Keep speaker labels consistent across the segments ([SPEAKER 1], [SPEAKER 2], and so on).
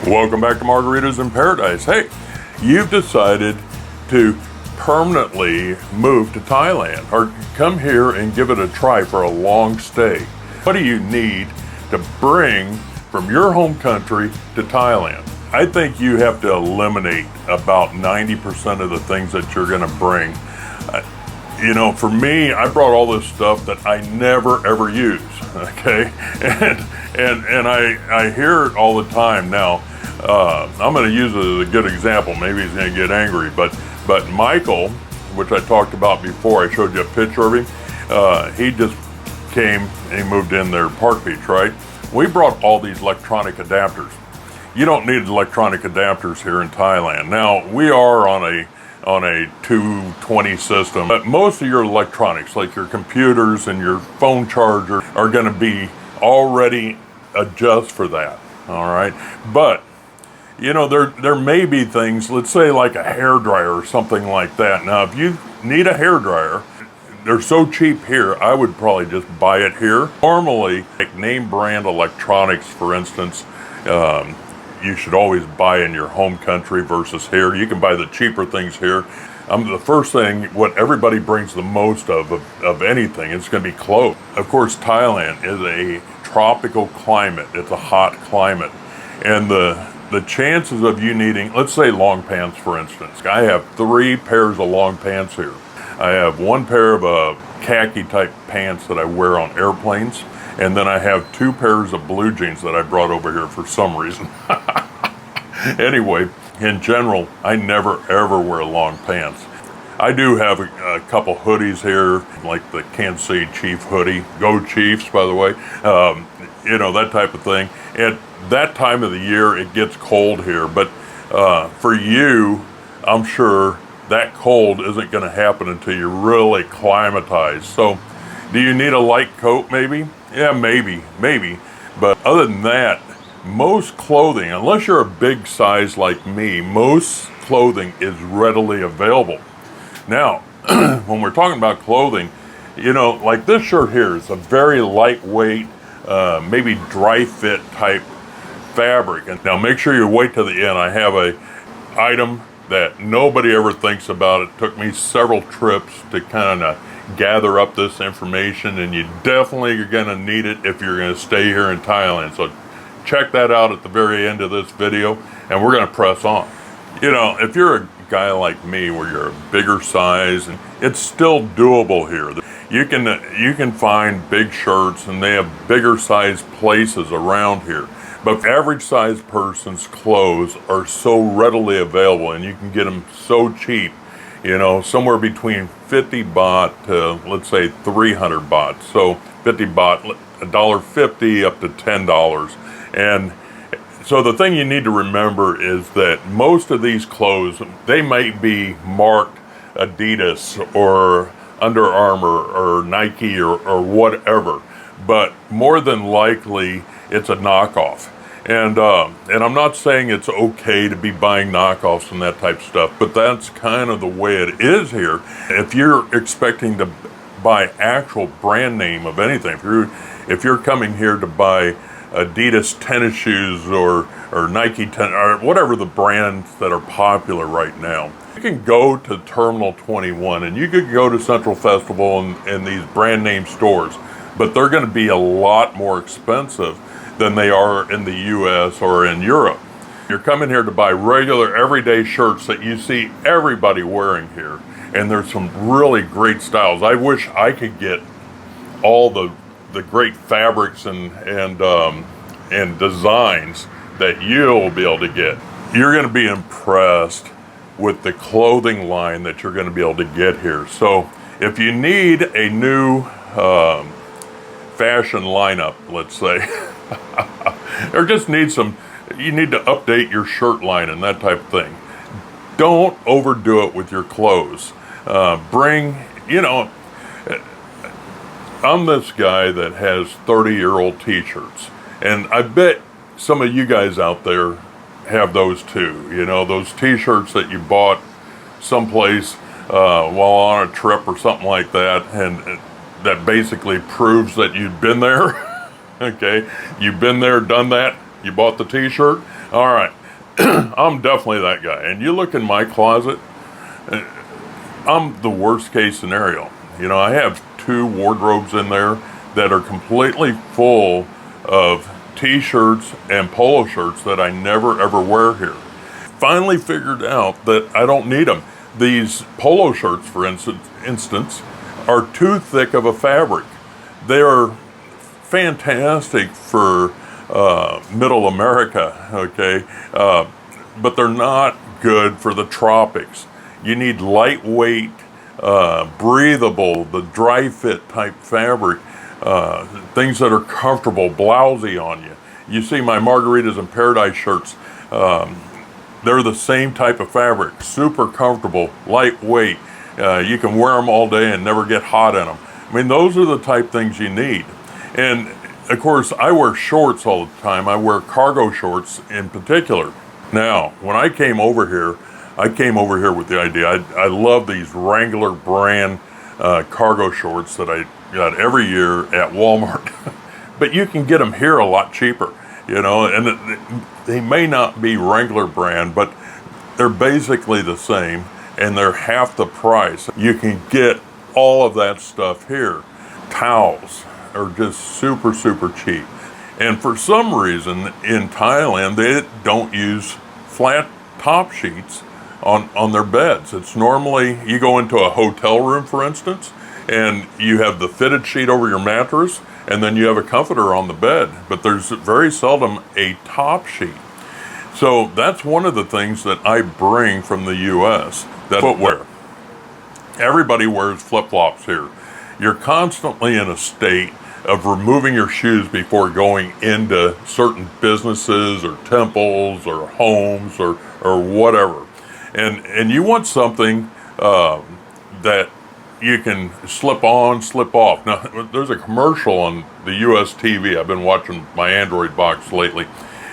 [SPEAKER 1] Welcome back to Margaritas in Paradise. Hey, you've decided to permanently move to Thailand or come here and give it a try for a long stay. What do you need to bring from your home country to Thailand? I think you have to eliminate about 90% of the things that you're going to bring. You know, for me, I brought all this stuff that I never ever use, okay? And I hear it all the time now. I'm going to use it as a good example. Maybe he's going to get angry, but Michael, which I talked about before, I showed you a picture of him. He just came and he moved in there, Park Beach, right? We brought all these electronic adapters. You don't need electronic adapters here in Thailand. Now, we are on a 220 system, but most of your electronics, like your computers and your phone charger, are going to be already adjust for that, all right? But you know, there may be things, let's say like a hair dryer or something like that. Now, if you need a hair dryer, they're so cheap here, I would probably just buy it here. Normally, like name brand electronics, for instance, you should always buy in your home country versus here. You can buy the cheaper things here. The first thing, what everybody brings the most of anything, it's going to be clothes. Of course, Thailand is a tropical climate. It's a hot climate. And the chances of you needing, let's say long pants, for instance. I have 3 pairs of long pants here. I have 1 pair of khaki type pants that I wear on airplanes. And then I have 2 pairs of blue jeans that I brought over here for some reason. Anyway, in general, I never ever wear long pants. I do have a couple hoodies here, like the Kansas City Chief hoodie. Go Chiefs, by the way. You know, that type of thing. And that time of the year, it gets cold here. But for you, I'm sure that cold isn't going to happen until you're really climatized. So, do you need a light coat maybe? Yeah, maybe. But other than that, most clothing, unless you're a big size like me, most clothing is readily available. Now, when we're talking about clothing, you know, like this shirt here is a very lightweight, maybe dry fit type fabric. And now make sure you wait till the end. I have a item that nobody ever thinks about. It took me several trips to kind of gather up this information, and you definitely are going to need it if you're going to stay here in Thailand. So check that out at the very end of this video, and we're going to press on. You know, if you're a guy like me where you're a bigger size, and it's still doable here. You can find big shirts, and they have bigger size places around here. But average size person's clothes are so readily available, and you can get them so cheap. You know, somewhere between 50 baht to, let's say, 300 baht. So 50 baht, $1.50 up to $10. And so the thing you need to remember is that most of these clothes, they might be marked Adidas or Under Armour or Nike or whatever, but more than likely it's a knockoff. And I'm not saying it's okay to be buying knockoffs and that type of stuff, but that's kind of the way it is here. If you're expecting to buy actual brand name of anything, if you're coming here to buy Adidas tennis shoes or Nike or whatever the brands that are popular right now, you can go to Terminal 21 and you could go to Central Festival and these brand name stores, but they're going to be a lot more expensive than they are in the US or in Europe. You're coming here to buy regular everyday shirts that you see everybody wearing here, and there's some really great styles. I wish I could get all the great fabrics and designs that you'll be able to get. You're going to be impressed with the clothing line that you're going to be able to get here. So if you need a new fashion lineup, let's say, or just you need to update your shirt line and that type of thing, don't overdo it with your clothes. You know, I'm this guy that has 30-year-old t-shirts, and I bet some of you guys out there have those too. You know, those t-shirts that you bought someplace while on a trip or something like that, and that basically proves that you've been there. Okay, you've been there, done that, you bought the t-shirt. All right. I'm definitely that guy. And you look in my closet, I'm the worst case scenario. You know, I have 2 wardrobes in there that are completely full of t-shirts and polo shirts that I never ever wear here. Finally figured out that I don't need them. These polo shirts, for instance, are too thick of a fabric. They are fantastic for middle America, okay? But they're not good for the tropics. You need lightweight, breathable, the dry fit type fabric, things that are comfortable, blousy on you. You see my Margaritas in Paradise shirts, they're the same type of fabric, super comfortable, lightweight. You can wear them all day and never get hot in them. I mean, those are the type things you need. And of course, I wear shorts all the time. I wear cargo shorts in particular. Now, when I came over here with the idea, I love these Wrangler brand cargo shorts that I got every year at Walmart. But you can get them here a lot cheaper, you know, and they may not be Wrangler brand, but they're basically the same and they're half the price. You can get all of that stuff here. Towels are just super, super cheap. And for some reason in Thailand, they don't use flat top sheets on their beds. It's normally, you go into a hotel room, for instance, and you have the fitted sheet over your mattress, and then you have a comforter on the bed, but there's very seldom a top sheet. So that's one of the things that I bring from the US, that footwear. Everybody wears flip-flops here. You're constantly in a state of removing your shoes before going into certain businesses or temples or homes or whatever. And you want something that you can slip on, slip off. Now, there's a commercial on the US TV. I've been watching my Android box lately,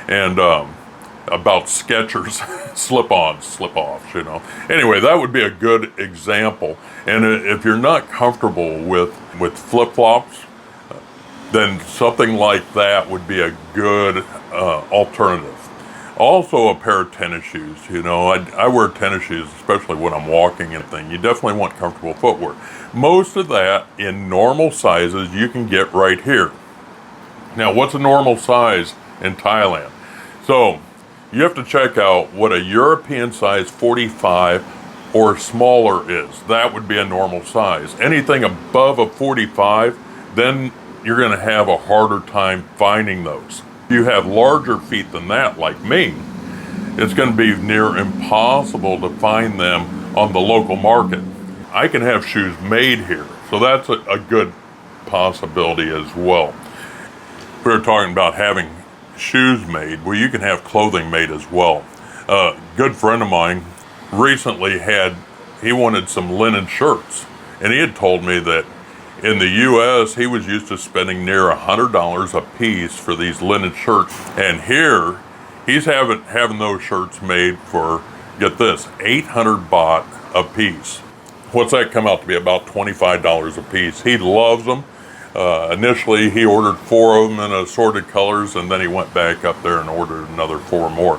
[SPEAKER 1] and about Skechers slip-ons, slip-offs, you know. Anyway, that would be a good example. And if you're not comfortable with flip-flops, then something like that would be a good alternative. Also, a pair of tennis shoes. You know, I wear tennis shoes, especially when I'm walking and things. You definitely want comfortable footwear. Most of that in normal sizes you can get right here. Now, what's a normal size in Thailand? So, you have to check out what a European size 45 or smaller is. That would be a normal size. Anything above a 45, then you're going to have a harder time finding those. If you have larger feet than that, like me, it's going to be near impossible to find them on the local market. I can have shoes made here, so that's a good possibility as well. We were talking about having shoes made. Well, you can have clothing made as well. A good friend of mine recently he wanted some linen shirts, and he had told me that in the US, he was used to spending near $100 a piece for these linen shirts. And here, he's having those shirts made for, get this, 800 baht a piece. What's that come out to be? About $25 a piece. He loves them. Initially, he ordered 4 of them in assorted colors, and then he went back up there and ordered another 4 more.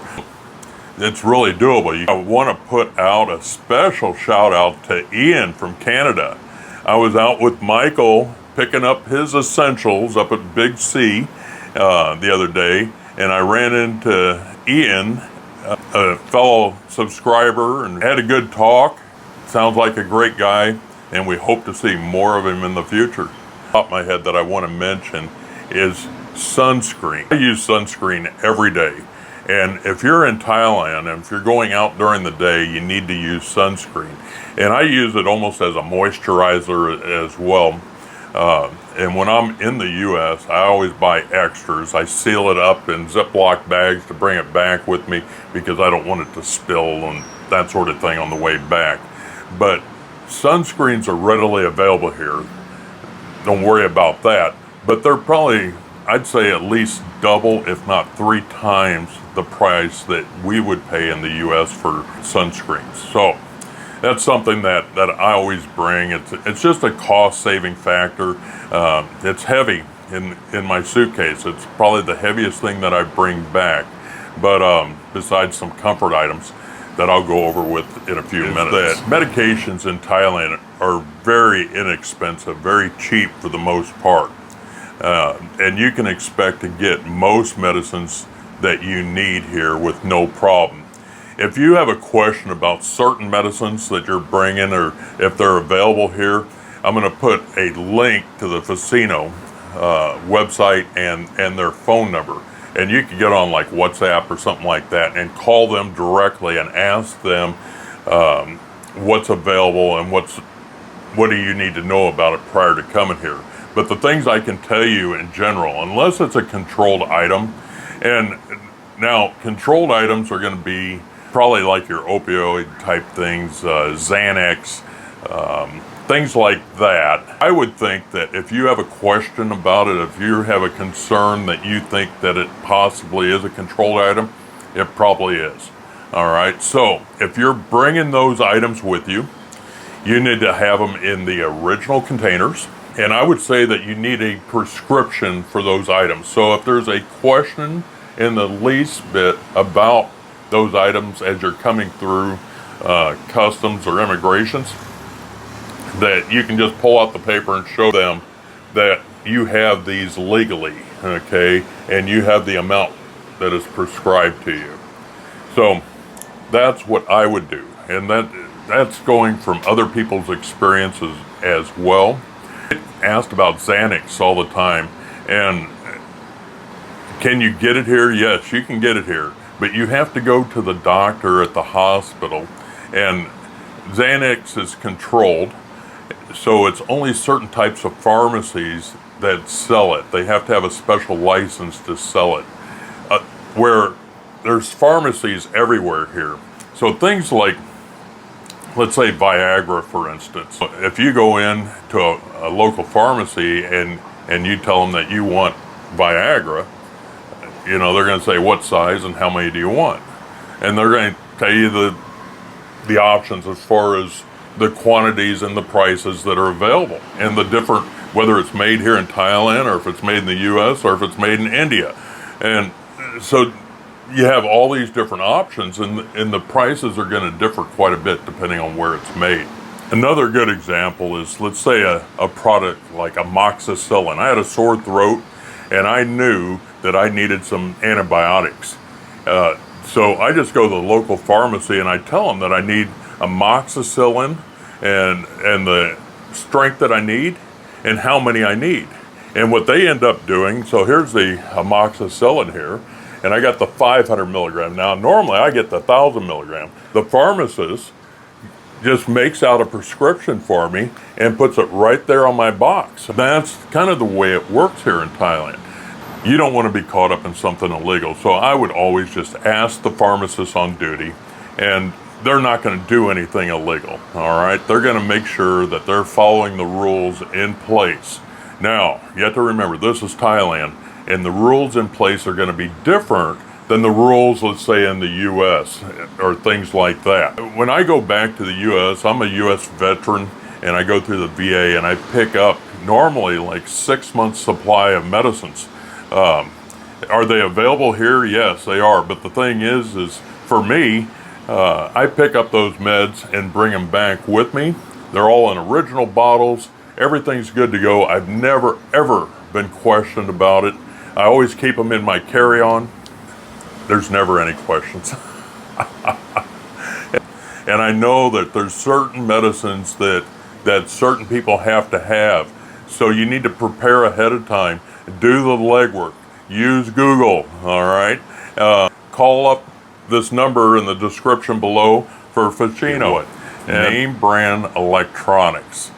[SPEAKER 1] It's really doable. I want to put out a special shout out to Ian from Canada. I was out with Michael picking up his essentials up at Big C the other day, and I ran into Ian, a fellow subscriber, and had a good talk. Sounds like a great guy, and we hope to see more of him in the future. Top of my head that I want to mention is sunscreen. I use sunscreen every day. And if you're in Thailand and if you're going out during the day, you need to use sunscreen. And I use it almost as a moisturizer as well. And when I'm in the US, I always buy extras. I seal it up in Ziploc bags to bring it back with me because I don't want it to spill and that sort of thing on the way back. But sunscreens are readily available here. Don't worry about that. But they're probably, I'd say, at least double, if not 3 times the price that we would pay in the US for sunscreens. So that's something that I always bring. It's just a cost-saving factor. It's heavy in my suitcase. It's probably the heaviest thing that I bring back. But besides some comfort items that I'll go over with in a few minutes. That medications in Thailand are very inexpensive, very cheap for the most part. And you can expect to get most medicines that you need here with no problem. If you have a question about certain medicines that you're bringing or if they're available here, I'm going to put a link to the Fascino website and their phone number. And you can get on like WhatsApp or something like that and call them directly and ask them what's available and what do you need to know about it prior to coming here. But the things I can tell you in general, unless it's a controlled item, and now controlled items are going to be probably like your opioid type things, Xanax, things like that. I would think that if you have a question about it, if you have a concern that you think that it possibly is a controlled item, it probably is. All right, so if you're bringing those items with you, you need to have them in the original containers. And I would say that you need a prescription for those items. So if there's a question in the least bit about those items as you're coming through customs or immigrations, that you can just pull out the paper and show them that you have these legally, okay, and you have the amount that is prescribed to you. So that's what I would do, and that's going from other people's experiences as well. Asked about Xanax all the time, and can you get it here? Yes, you can get it here, but you have to go to the doctor at the hospital, and Xanax is controlled, so it's only certain types of pharmacies that sell it. They have to have a special license to sell it, where there's pharmacies everywhere here. So things like, let's say Viagra, for instance. If you go in to a local pharmacy and you tell them that you want Viagra, they're going to say what size and how many do you want, and they're going to tell you the options as far as the quantities and the prices that are available, and the different, whether it's made here in Thailand or if it's made in the U.S. or if it's made in India, and so you have all these different options, and the prices are going to differ quite a bit depending on where it's made. Another good example is, let's say a product like amoxicillin. I had a sore throat, and I knew that I needed some antibiotics. So I just go to the local pharmacy and I tell them that I need amoxicillin and the strength that I need and how many I need. And what they end up doing, so here's the amoxicillin here, and I got the 500 milligram. Now, normally I get the 1,000 milligram. The pharmacist just makes out a prescription for me and puts it right there on my box. That's kind of the way it works here in Thailand. You don't want to be caught up in something illegal, so I would always just ask the pharmacist on duty, and they're not going to do anything illegal, all right? They're going to make sure that they're following the rules in place. Now, you have to remember, this is Thailand, and the rules in place are going to be different than the rules, let's say, in the U.S. or things like that. When I go back to the U.S., I'm a U.S. veteran, and I go through the VA, and I pick up normally like 6 months' supply of medicines. Are they available here? Yes, they are. But the thing is for me, I pick up those meds and bring them back with me. They're all in original bottles. Everything's good to go. I've never, ever been questioned about it. I always keep them in my carry-on. There's never any questions. And I know that there's certain medicines that certain people have to have. So you need to prepare ahead of time. Do the legwork. Use Google, all right? Call up this number in the description below for Fascino. Name brand electronics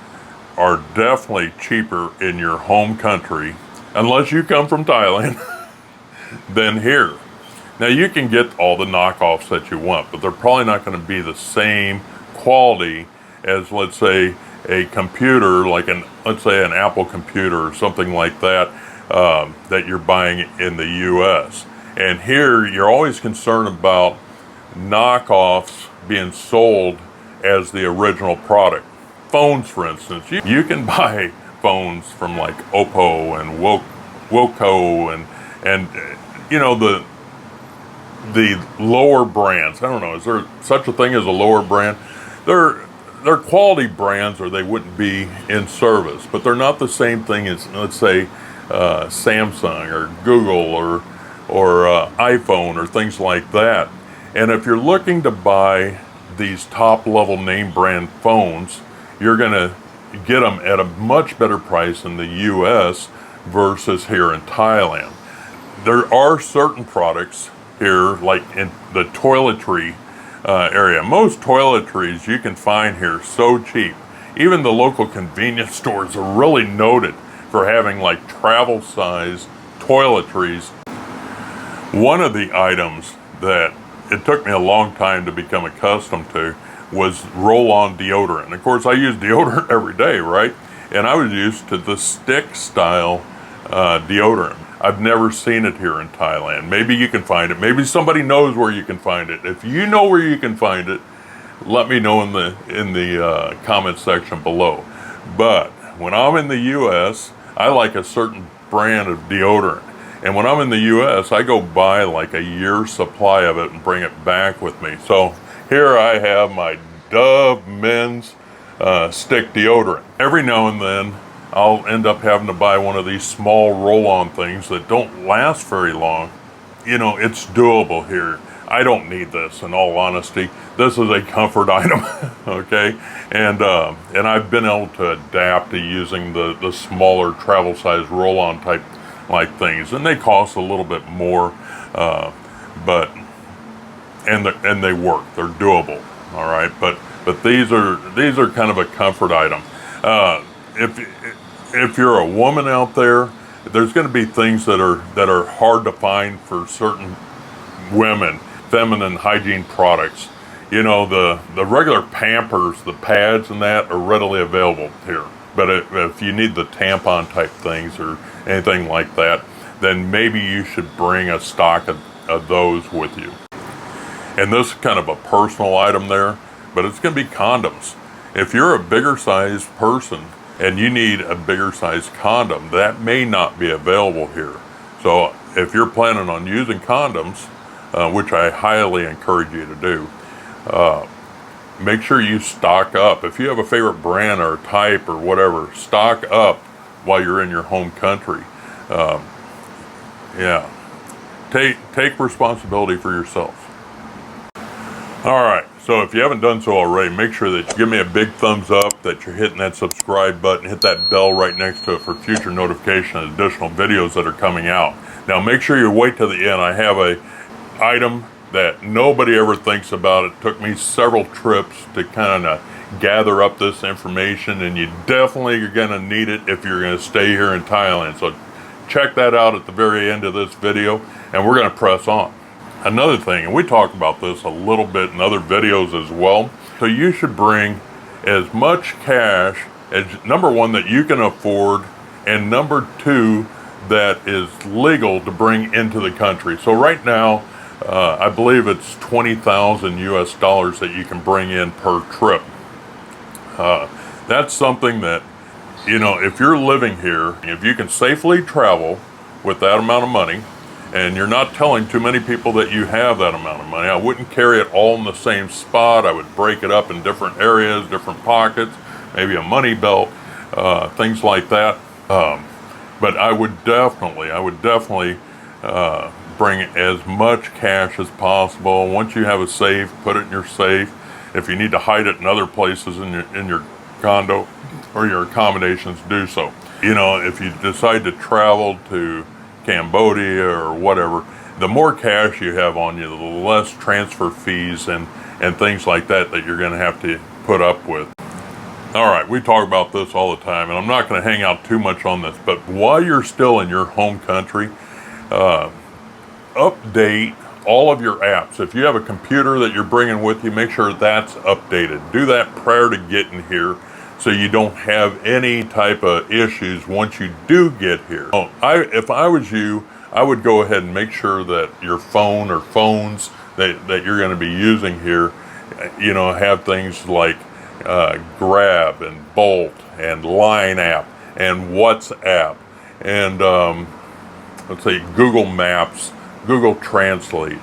[SPEAKER 1] are definitely cheaper in your home country, unless you come from Thailand, than here. Now you can get all the knockoffs that you want, but they're probably not going to be the same quality as, let's say, a computer, like let's say an Apple computer or something like that, that you're buying in the U.S. And here, you're always concerned about knockoffs being sold as the original product. Phones, for instance, you can buy phones from like Oppo and Wilco and the lower brands. I don't know, is there such a thing as a lower brand? They're quality brands, or they wouldn't be in service, but they're not the same thing as, let's say, Samsung or Google or iPhone or things like that. And if you're looking to buy these top level name brand phones, you're going to get them at a much better price in the US versus here in Thailand. There are certain products here, like in the toiletry area. Most toiletries you can find here so cheap. Even the local convenience stores are really noted for having like travel size toiletries. One of the items that it took me a long time to become accustomed to was roll-on deodorant. Of course, I use deodorant every day, right? And I was used to the stick style deodorant. I've never seen it here in Thailand. Maybe you can find it. Maybe somebody knows where you can find it. If you know where you can find it, let me know in the comment section below. But when I'm in the U.S., I like a certain brand of deodorant. And when I'm in the U.S., I go buy like a year's supply of it and bring it back with me. So here I have my Dove men's stick deodorant. Every now and then, I'll end up having to buy one of these small roll-on things that don't last very long. You know, it's doable here. I don't need this, in all honesty. This is a comfort item, okay? And I've been able to adapt to using the smaller travel size roll-on type like things, and they cost a little bit more, but they work. They're doable, all right. But these are kind of a comfort item. If you're a woman out there, there's going to be things that are hard to find for certain women. Feminine hygiene products. You know, the regular Pampers, the pads and that are readily available here. But if you need the tampon type things or anything like that, then maybe you should bring a stock of those with you. And this is kind of a personal item there, but it's going to be condoms. If you're a bigger size person and you need a bigger size condom, that may not be available here. So if you're planning on using condoms, which I highly encourage you to do, make sure you stock up. If you have a favorite brand or type or whatever, stock up while you're in your home country. Yeah, take responsibility for yourself. All right, so if you haven't done so already, make sure that you give me a big thumbs up, that you're hitting that subscribe button, hit that bell right next to it for future notification of additional videos that are coming out. Now make sure you wait till the end. I have a item that nobody ever thinks about. It took me several trips to kind of gather up this information, and you definitely are going to need it if you're going to stay here in Thailand. So check that out at the very end of this video, and we're going to press on. Another thing, and we talk about this a little bit in other videos as well, so you should bring as much cash as, number one, that you can afford, and number two, that is legal to bring into the country. So right now, I believe it's 20,000 US dollars that you can bring in per trip. That's something that, you know, if you're living here, if you can safely travel with that amount of money, and you're not telling too many people that you have that amount of money, I wouldn't carry it all in the same spot. I would break it up in different areas, different pockets, maybe a money belt, things like that. But I would definitely bring as much cash as possible. Once you have a safe, put it in your safe. If you need to hide it in other places in your condo or your accommodations, do so. You know, if you decide to travel to Cambodia or whatever, the more cash you have on you, the less transfer fees and things like that you're going to have to put up with. All right, we talk about this all the time, and I'm not going to hang out too much on this, but while you're still in your home country, update all of your apps. If you have a computer that you're bringing with you, make sure that's updated. Do that prior to getting here, so you don't have any type of issues once you do get here. If I was you, I would go ahead and make sure that your phone or phones that you're going to be using here, you know, have things like Grab and Bolt and Line app and WhatsApp and let's say Google Maps, Google Translate,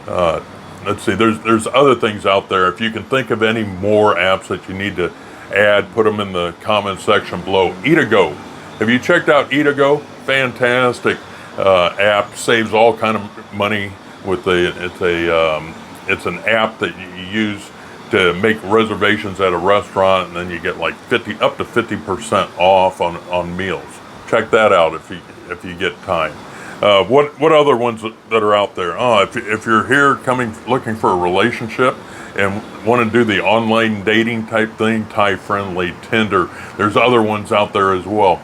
[SPEAKER 1] Let's see, there's other things out there. If you can think of any more apps that you need to add, put them in the comment section below. Eat-A-Go. Have you checked out Eat-A-Go? Fantastic app, saves all kind of money with it's an app that you use to make reservations at a restaurant, and then you get like up to 50% off on meals. Check that out if you get time. What other ones that are out there? Oh, if you're here looking for a relationship and want to do the online dating type thing, Thai Friendly, Tinder, there's other ones out there as well.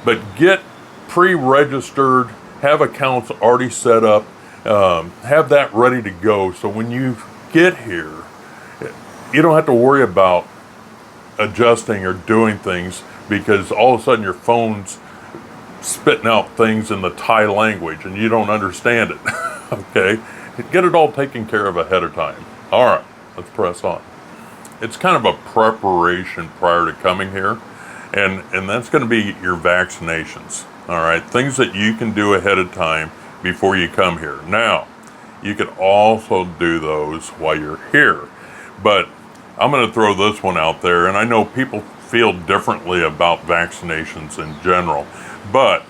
[SPEAKER 1] But get pre-registered, have accounts already set up, have that ready to go, so when you get here, you don't have to worry about adjusting or doing things, because all of a sudden your phone's spitting out things in the Thai language and you don't understand it. Okay, get it all taken care of ahead of time. All right, let's press on. It's kind of a preparation prior to coming here, and that's going to be your vaccinations. All right, things that you can do ahead of time before you come here. Now, you could also do those while you're here, but I'm going to throw this one out there, and I know people feel differently about vaccinations in general, but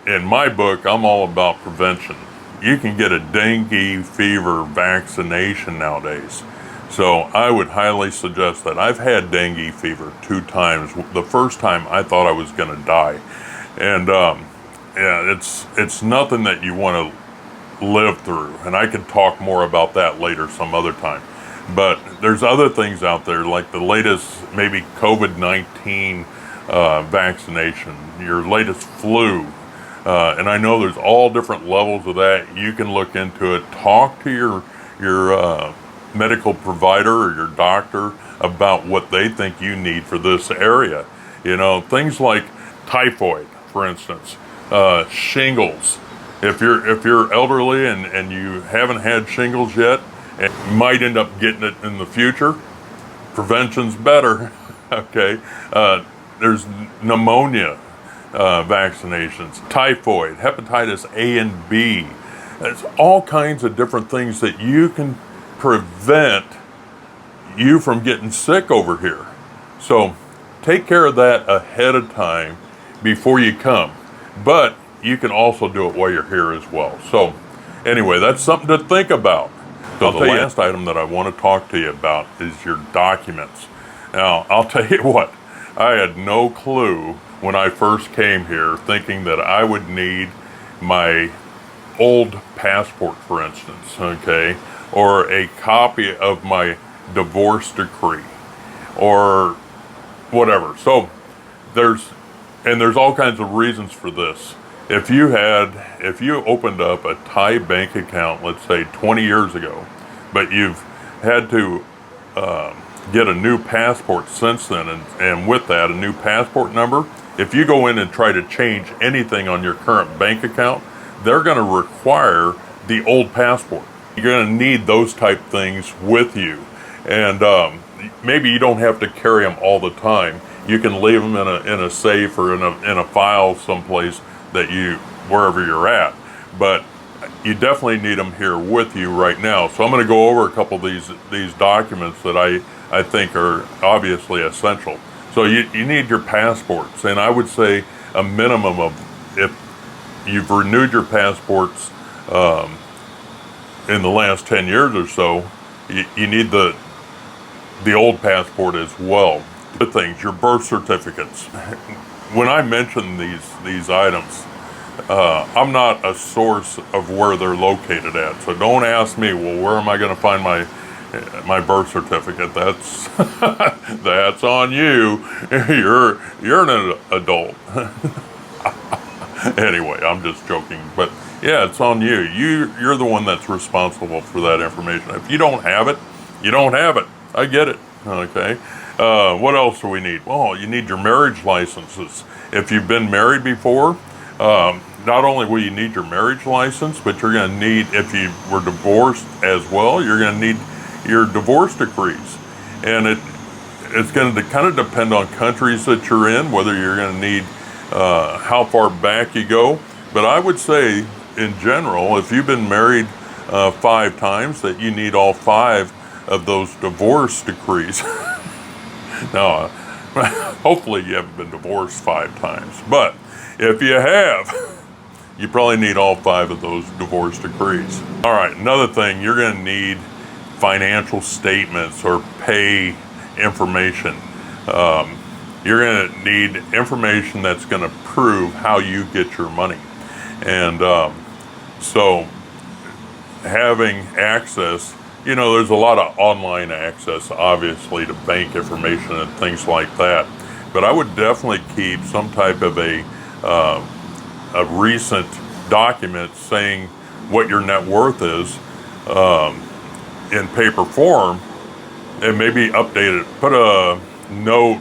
[SPEAKER 1] in my book, I'm all about prevention. You can get a dengue fever vaccination nowadays. So I would highly suggest that. I've had dengue fever 2 times. The first time I thought I was going to die. And yeah, it's nothing that you want to live through. And I could talk more about that later some other time. But there's other things out there, like the latest maybe COVID-19 vaccination, your latest flu. And I know there's all different levels of that. You can look into it. Talk to your medical provider or your doctor about what they think you need for this area. You know, things like typhoid, for instance, shingles. If you're elderly and you haven't had shingles yet, and you might end up getting it in the future, prevention's better. Okay, there's pneumonia vaccinations, typhoid, hepatitis A and B. There's all kinds of different things that you can prevent you from getting sick over here. So take care of that ahead of time before you come. But you can also do it while you're here as well. So anyway, that's something to think about. So the last item that I want to talk to you about is your documents. Now, I'll tell you what, I had no clue when I first came here, thinking that I would need my old passport, for instance, okay, or a copy of my divorce decree, or whatever. So there's all kinds of reasons for this. If you opened up a Thai bank account, let's say 20 years ago, but you've had to get a new passport since then, and with that, a new passport number, if you go in and try to change anything on your current bank account, they're going to require the old passport. You're going to need those type things with you. And maybe you don't have to carry them all the time. You can leave them in a safe or in a file someplace wherever you're at. But you definitely need them here with you right now. So I'm going to go over a couple of these documents that I think are obviously essential. So you need your passports, and I would say a minimum of, if you've renewed your passports in the last 10 years or so, you need the old passport as well. The things, your birth certificates. When I mention these items, I'm not a source of where they're located at. So don't ask me, well, where am I going to find my birth certificate? That's that's on you. You're an adult. Anyway, I'm just joking, but yeah, it's on you. You're the one that's responsible for that information. If you don't have it, you don't have it. I get it. Okay. What else do we need? Well, you need your marriage licenses. If you've been married before, not only will you need your marriage license, but you're going to need, if you were divorced as well, you're going to need your divorce decrees. And it's going to kind of depend on countries that you're in, whether you're going to need how far back you go. But I would say, in general, if you've been married 5 times, that you need all 5 of those divorce decrees. Now, hopefully you haven't been divorced 5 times, but if you have, you probably need all 5 of those divorce decrees. All right, another thing, you're going to need financial statements or pay information. You're going to need information that's going to prove how you get your money. And so having access, there's a lot of online access, obviously, to bank information and things like that. But I would definitely keep some type of a recent document saying what your net worth is in paper form, and maybe update it. Put a note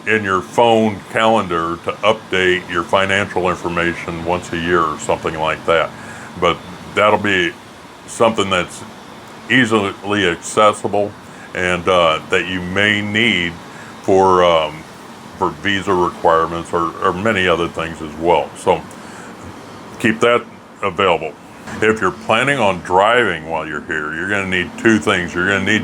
[SPEAKER 1] in your phone calendar to update your financial information once a year or something like that. But that'll be something that's easily accessible and that you may need for visa requirements or many other things as well. So keep that available. If you're planning on driving while you're here, you're going to need 2 things. You're going to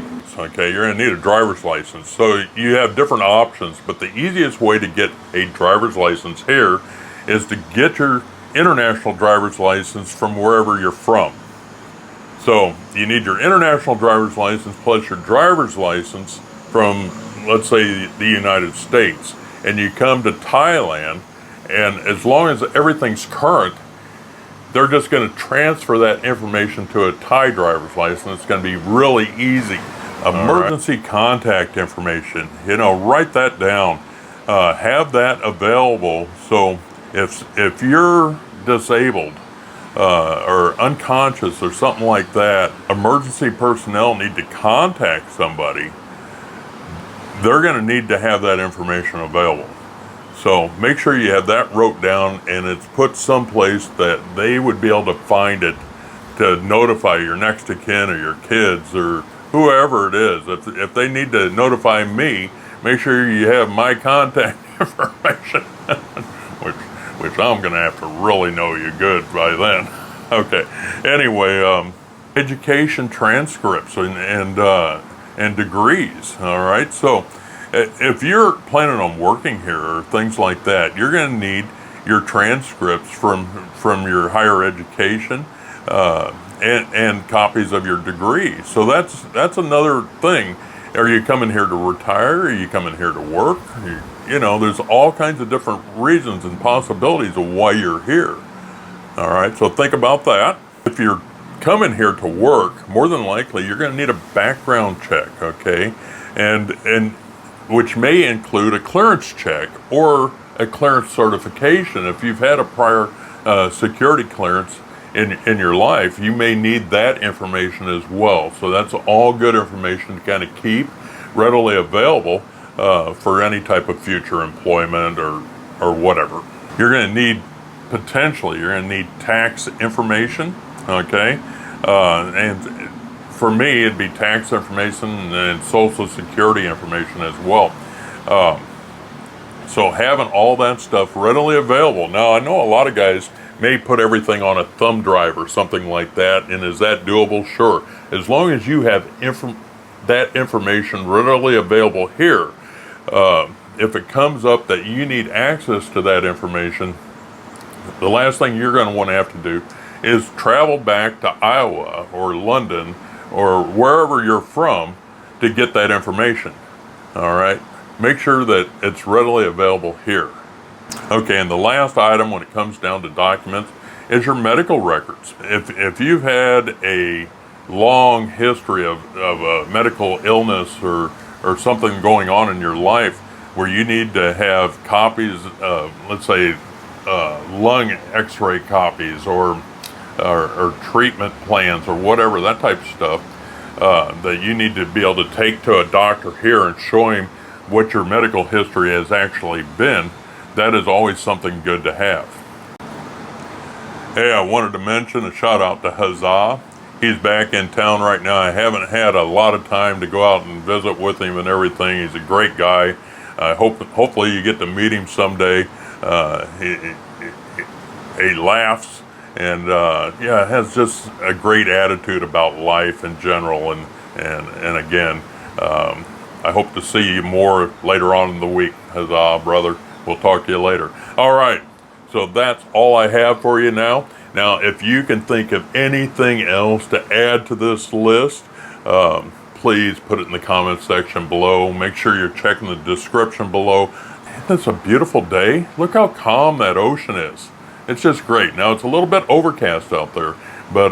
[SPEAKER 1] need a driver's license. So you have different options, but the easiest way to get a driver's license here is to get your international driver's license from wherever you're from. So you need your international driver's license plus your driver's license from, let's say, the United States. And you come to Thailand, and as long as everything's current, they're just going to transfer that information to a Thai driver's license. It's going to be really easy. Emergency contact information, write that down. Have that available, so if you're disabled or unconscious or something like that, emergency personnel need to contact somebody, they're going to need to have that information available. So make sure you have that wrote down and it's put someplace that they would be able to find it to notify your next of kin or your kids or whoever it is. If they need to notify me, make sure you have my contact information, which I'm going to have to really know you good by then. Okay. Anyway, education transcripts and degrees. All right. So if you're planning on working here or things like that, you're going to need your transcripts from your higher education and copies of your degree. So that's another thing. Are you coming here to retire? Are you coming here to work? There's all kinds of different reasons and possibilities of why you're here. All right, so think about that. If you're coming here to work, more than likely you're going to need a background check, okay? And which may include a clearance check or a clearance certification. If you've had a prior security clearance in your life, you may need that information as well. So that's all good information to kind of keep readily available for any type of future employment or whatever. You're going to need tax information, okay? And for me, it'd be tax information and Social Security information as well. So having all that stuff readily available. Now, I know a lot of guys may put everything on a thumb drive or something like that, and is that doable? Sure. As long as you have that information readily available here, if it comes up that you need access to that information, the last thing you're going to want to have to do is travel back to Iowa or London or wherever you're from to get that information. All right? Make sure that it's readily available here. Okay, and the last item when it comes down to documents is your medical records. If you've had a long history of a medical illness or something going on in your life where you need to have copies, let's say lung x-ray copies or treatment plans or whatever, that type of stuff, that you need to be able to take to a doctor here and show him what your medical history has actually been, that is always something good to have. Hey, I wanted to mention a shout out to Huzzah. He's back in town right now. I haven't had a lot of time to go out and visit with him and everything. He's a great guy. Hopefully you get to meet him someday. He laughs yeah, has just a great attitude about life in general. And again, I hope to see you more later on in the week. Huzzah, brother. We'll talk to you later. All right. So that's all I have for you now. Now, if you can think of anything else to add to this list, please put it in the comment section below. Make sure you're checking the description below. It's a beautiful day. Look how calm that ocean is. It's just great. Now, it's a little bit overcast out there, but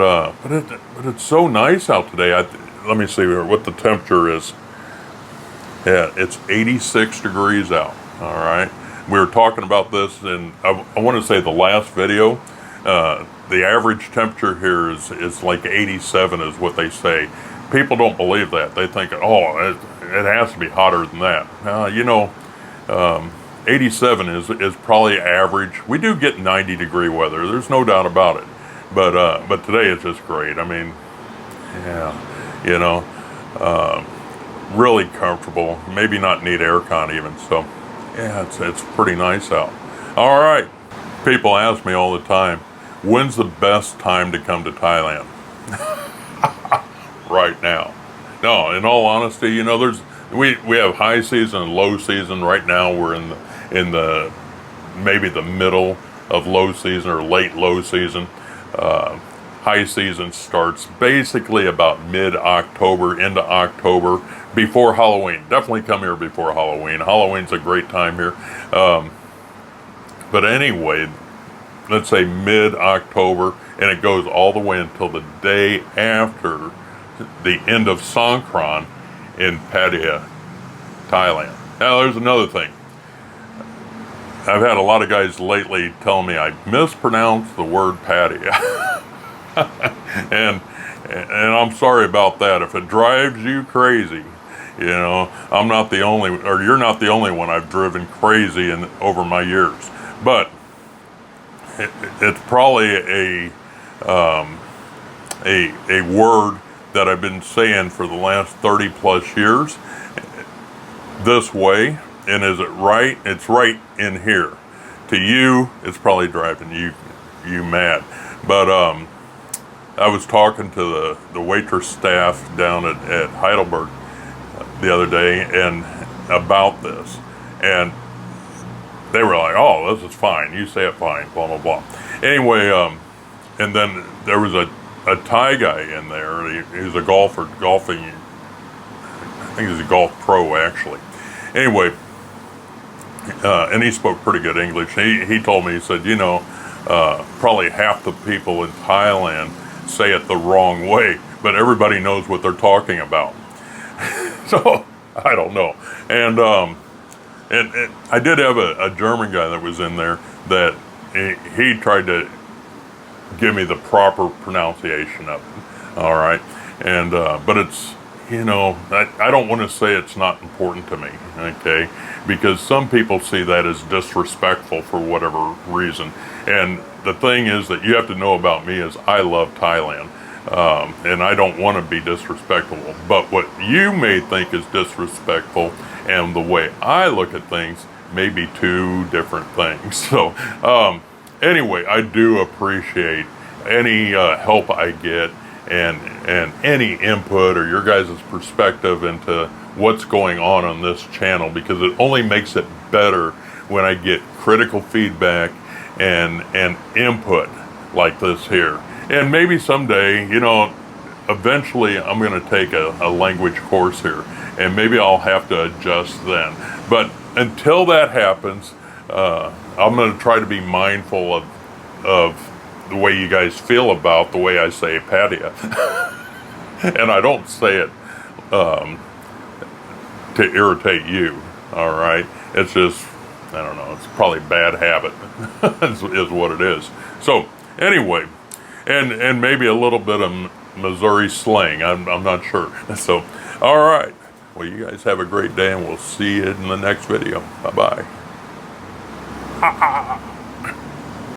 [SPEAKER 1] it's so nice out today. Let me see what the temperature is. Yeah, it's 86 degrees out. All right. We were talking about this in, I want to say, the last video. The average temperature here is like 87 is what they say. People don't believe that. They think, oh, it has to be hotter than that. You know, 87 is probably average. We do get 90-degree weather. There's no doubt about it. But today it's just great. I mean, yeah, you know, really comfortable. Maybe not need aircon even. So, yeah, it's pretty nice out. All right. People ask me all the time, when's the best time to come to Thailand? Right now. No, in all honesty, you know, we have high season and low season. Right now we're in the maybe the middle of low season or late low season. High season starts basically about mid-October into October, before Halloween. Definitely come here before Halloween. Halloween's a great time here. But anyway, let's say mid-October, and it goes all the way until the day after the end of Songkran in Pattaya, Thailand. Now, there's another thing. I've had a lot of guys lately tell me I mispronounced the word Pattaya. and I'm sorry about that. If it drives you crazy, you know, I'm not the only, or you're not the only one I've driven crazy over my years. But it's probably a word that I've been saying for the last 30 plus years this way. And is it right? It's right in here. To you, it's probably driving you mad. But I was talking to the waitress staff down at Heidelberg the other day and about this, and they were like, "Oh, this is fine. You say it fine." Blah blah blah. Anyway, and then there was a Thai guy in there. He's a golfing. I think he's a golf pro actually. Anyway, and he spoke pretty good English. He told me, he said, you know, probably half the people in Thailand say it the wrong way, but everybody knows what they're talking about. So I don't know. And I did have a German guy that was in there that he tried to give me the proper pronunciation of it. All right. And but it's, you know, I don't want to say it's not important to me, okay? Because some people see that as disrespectful for whatever reason. And the thing is that you have to know about me is I love Thailand. And I don't want to be disrespectful. But what you may think is disrespectful and the way I look at things may be two different things. So anyway, I do appreciate any help I get and any input or your guys' perspective into what's going on this channel, because it only makes it better when I get critical feedback and input like this here. And maybe someday, you know, eventually I'm going to take a language course here, and maybe I'll have to adjust then. But until that happens, I'm going to try to be mindful of the way you guys feel about the way I say Pattaya. And I don't say it to irritate you, all right? It's just, I don't know, it's probably bad habit is what it is. So anyway, and maybe a little bit of Missouri slang, I'm not sure. So, all right. Well, you guys have a great day, and we'll see you in the next video. Bye-bye.